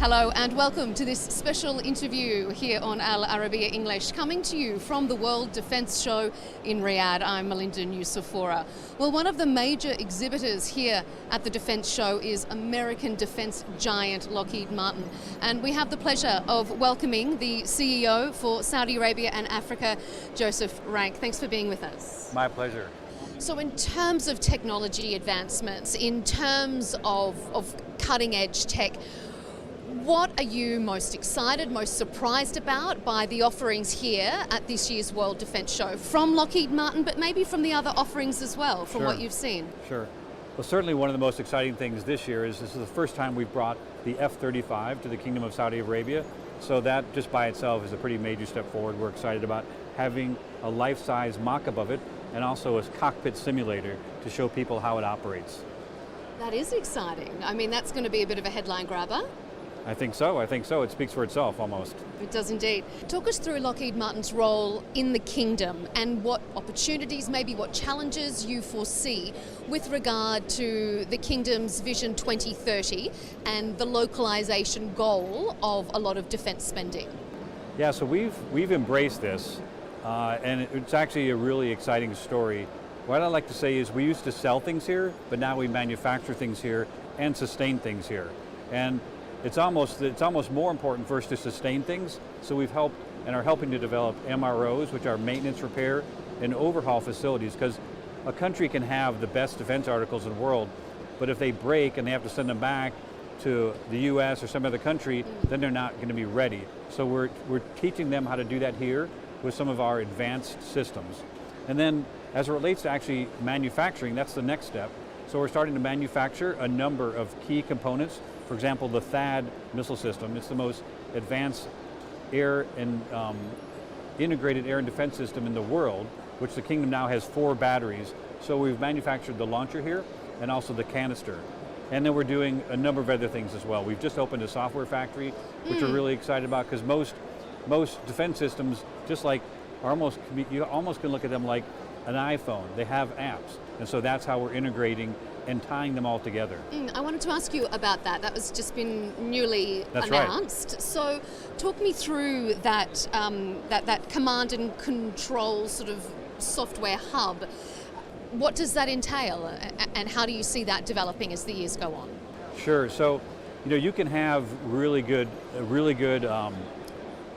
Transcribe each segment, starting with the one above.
Hello and welcome to this special interview here on Al Arabiya English, coming to you from the World Defence Show in Riyadh. I'm Melinda Nusafora. Well, one of the major exhibitors here at the Defence Show is American defence giant Lockheed Martin. And we have the pleasure of welcoming the CEO for Saudi Arabia and Africa, Joseph Rank. Thanks for being with us. My pleasure. So in terms of technology advancements, in terms of cutting edge tech, what are you most excited, most surprised about by the offerings here at this year's World Defence Show from Lockheed Martin, but maybe from the other offerings as well, from what you've seen? Sure. Well, certainly one of the most exciting things this year is this is the first time we've brought the F-35 to the Kingdom of Saudi Arabia. So that just by itself is a pretty major step forward. We're excited about having a life-size mock-up of it and also a cockpit simulator to show people how it operates. That is exciting. I mean, that's going to be a bit of a headline grabber. I think so. It speaks for itself almost. It does indeed. Talk us through Lockheed Martin's role in the kingdom and what opportunities, maybe what challenges you foresee with regard to the kingdom's Vision 2030 and the localization goal of a lot of defence spending. Yeah, so we've embraced this and it's actually a really exciting story. What I like to say is we used to sell things here, but now we manufacture things here and sustain things here. And it's almost more important for us to sustain things, so we've helped and are helping to develop MROs, which are maintenance, repair, and overhaul facilities, because a country can have the best defense articles in the world, but if they break and they have to send them back to the US or some other country, then they're not going to be ready. So we're teaching them how to do that here with some of our advanced systems. And then as it relates to actually manufacturing, that's the next step. So we're starting to manufacture a number of key components. For example, the THAAD missile system. It's the most advanced air and integrated air and defense system in the world, which the kingdom now has 4 batteries. So we've manufactured the launcher here and also the canister. And then we're doing a number of other things as well. We've just opened a software factory, which we're really excited about, because most defense systems, just like, you almost can look at them like an iPhone. They have apps. And so that's how we're integrating and tying them all together. I wanted to ask you about that. That was just been newly announced. Right. So talk me through that, that command and control sort of software hub. What does that entail, and how do you see that developing as the years go on? Sure. So, you can have really good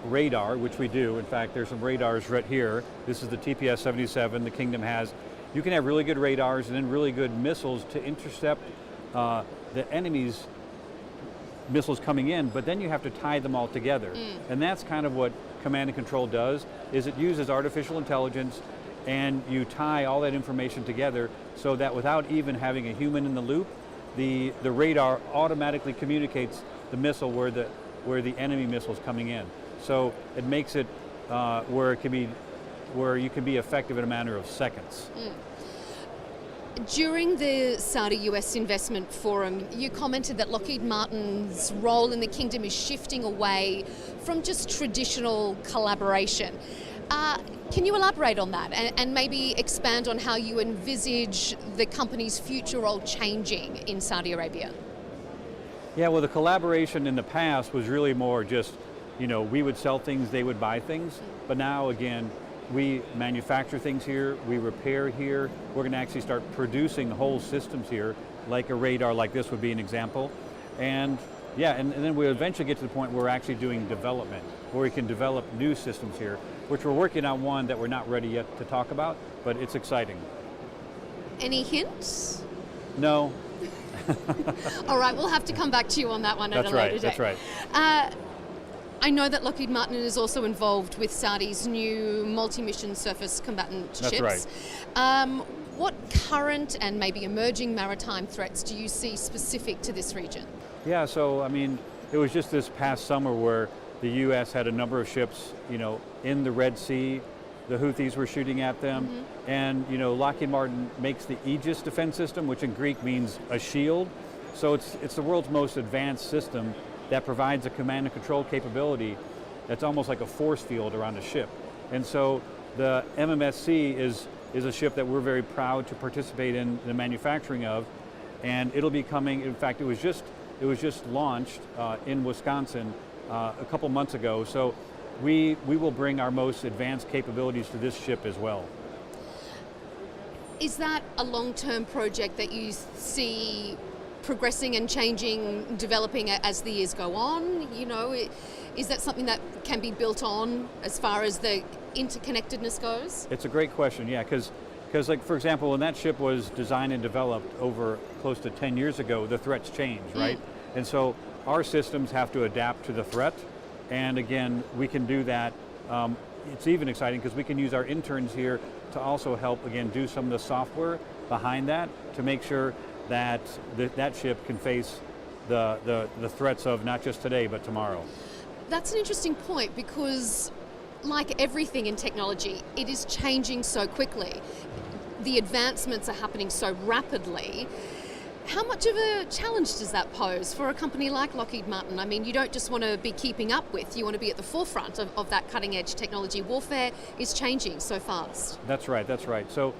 radar, which we do. In fact, there's some radars right here. This is the TPS-77 the kingdom has. You can have really good radars and then really good missiles to intercept the enemy's missiles coming in, but then you have to tie them all together. And that's kind of what command and control does, is it uses artificial intelligence and you tie all that information together so that without even having a human in the loop, the radar automatically communicates the missile where the enemy missile is coming in. So it makes it where you can be effective in a matter of seconds. During the Saudi-US Investment Forum, you commented that Lockheed Martin's role in the kingdom is shifting away from just traditional collaboration. Can you elaborate on that and maybe expand on how you envisage the company's future role changing in Saudi Arabia? Yeah, well, the collaboration in the past was really more just, we would sell things, they would buy things, but now again, we manufacture things here, we repair here, we're going to actually start producing whole systems here, like a radar like this would be an example. And yeah, and then we'll eventually get to the point where we're actually doing development, where we can develop new systems here, which we're working on one that we're not ready yet to talk about, but it's exciting. Any hints? No. All right, we'll have to come back to you on that one at a later date. That's right. I know that Lockheed Martin is also involved with Saudi's new multi-mission surface combatant ships. That's right. What current and maybe emerging maritime threats do you see specific to this region? Yeah, so I mean, it was just this past summer where the US had a number of ships, in the Red Sea. The Houthis were shooting at them. And, Lockheed Martin makes the Aegis defense system, which in Greek means a shield. So it's the world's most advanced system that provides a command and control capability that's almost like a force field around a ship. And so the MMSC is a ship that we're very proud to participate in the manufacturing of, and it'll be coming, in fact, it was just It was just launched in Wisconsin a couple months ago. So we will bring our most advanced capabilities to this ship as well. Is that a long-term project that you see progressing and changing, developing as the years go on? You know, is that something that can be built on as far as the interconnectedness goes? It's a great question, yeah, because like, for example, when that ship was designed and developed over close to 10 years ago, the threats changed, right? And so our systems have to adapt to the threat, and again, we can do that. It's even exciting because we can use our interns here to also help, again, do some of the software behind that to make sure that that ship can face the threats of not just today, but tomorrow. That's an interesting point, because like everything in technology, it is changing so quickly. The advancements are happening so rapidly. How much of a challenge does that pose for a company like Lockheed Martin? I mean, you don't just want to be keeping up with, you want to be at the forefront of that cutting edge technology. Warfare is changing so fast. That's right, that's right. So,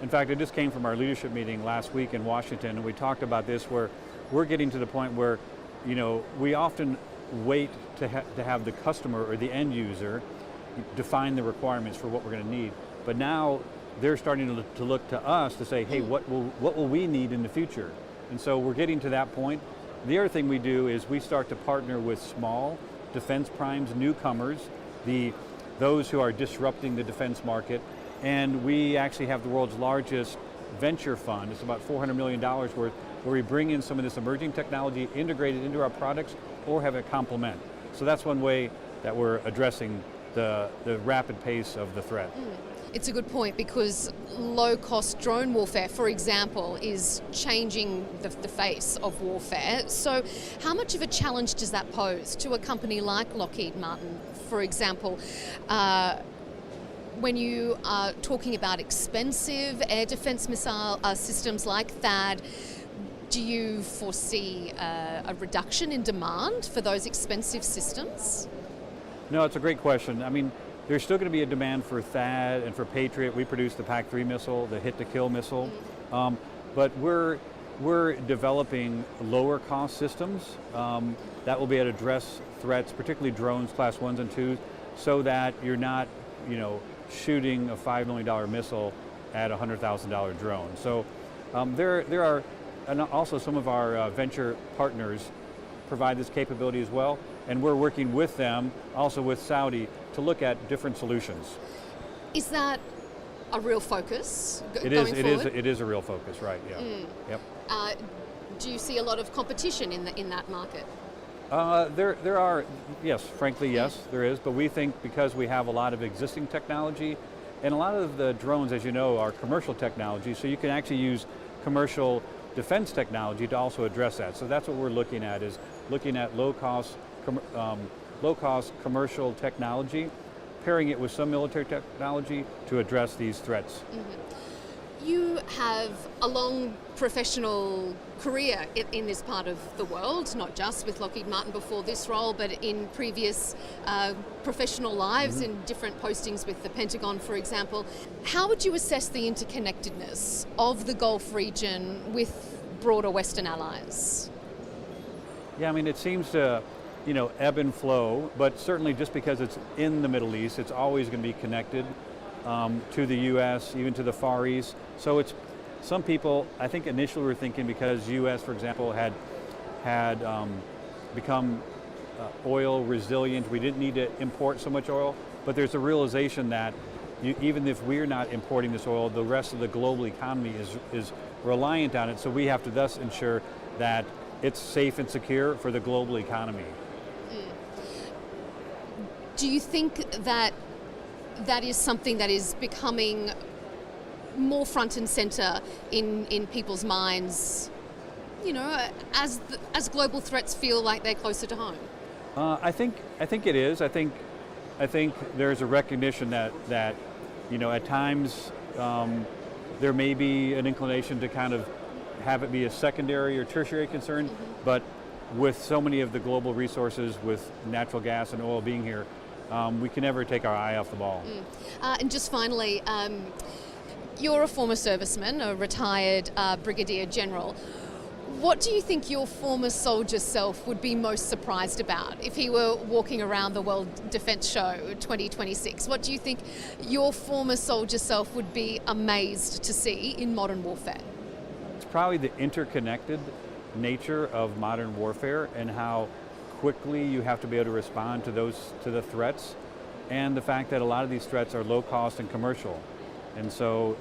in fact, I just came from our leadership meeting last week in Washington, and we talked about this, where we're getting to the point where, you know, we often wait to have the customer or the end user define the requirements for what we're going to need. But now they're starting to look to us to say, hey, what will we need in the future? And so we're getting to that point. The other thing we do is we start to partner with small defense primes, newcomers, those who are disrupting the defense market, and we actually have the world's largest venture fund. It's about $400 million worth, where we bring in some of this emerging technology, integrate it into our products, or have it complement. So that's one way that we're addressing the rapid pace of the threat. It's a good point, because low-cost drone warfare, for example, is changing the face of warfare. So how much of a challenge does that pose to a company like Lockheed Martin, for example? When you are talking about expensive air defense missile systems like THAAD, do you foresee a reduction in demand for those expensive systems? No, it's a great question. I mean, there's still going to be a demand for THAAD and for Patriot. We produce the PAC-3 missile, the hit-to-kill missile, but we're developing lower cost systems that will be able to address threats, particularly drones, class 1s and 2s, so that you're not, you know, shooting a $5 million missile at a $100,000 drone. So there are, and also some of our venture partners provide this capability as well, and we're working with them, also with Saudi, to look at different solutions. Is that a real focus going forward? It is a real focus, right, yeah. Yep. Do you see a lot of competition in that market? There are, yes, frankly, yes, there is, but we think because we have a lot of existing technology, and a lot of the drones, as you know, are commercial technology, so you can actually use commercial defense technology to also address that. So that's what we're looking at, is looking at low-cost commercial technology, pairing it with some military technology to address these threats. You have a long professional career in this part of the world, not just with Lockheed Martin before this role, but in previous professional lives in different postings with the Pentagon, for example. How would you assess the interconnectedness of the Gulf region with broader Western allies? Yeah, I mean, it seems to, you know, ebb and flow, but certainly just because it's in the Middle East, it's always going to be connected to the U.S., even to the Far East. So it's, some people, I think initially were thinking because U.S., for example, had become oil resilient, we didn't need to import so much oil, but there's a realization that even if we're not importing this oil, the rest of the global economy is reliant on it, so we have to thus ensure that it's safe and secure for the global economy. Do you think that that is something that is becoming more front and center in people's minds, you know, as global threats feel like they're closer to home? I think it is. I think there's a recognition that you know, at times there may be an inclination to kind of have it be a secondary or tertiary concern, but with so many of the global resources, with natural gas and oil being here, we can never take our eye off the ball. And just finally, you're a former serviceman, a retired brigadier general. What do you think your former soldier self would be most surprised about if he were walking around the World Defence Show 2026? What do you think your former soldier self would be amazed to see in modern warfare? It's probably the interconnected nature of modern warfare and how quickly you have to be able to respond to the threats, and the fact that a lot of these threats are low cost and commercial. And so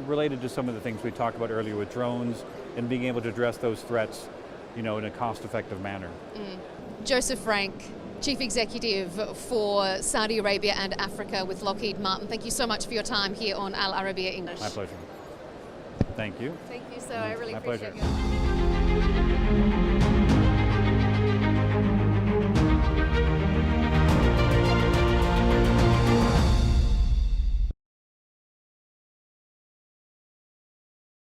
related to some of the things we talked about earlier with drones and being able to address those threats, in a cost-effective manner. Joseph Frank, Chief Executive for Saudi Arabia and Africa with Lockheed Martin, thank you so much for your time here on Al Arabiya English. My pleasure. Thank you. Thank you, sir. I really My appreciate pleasure. it.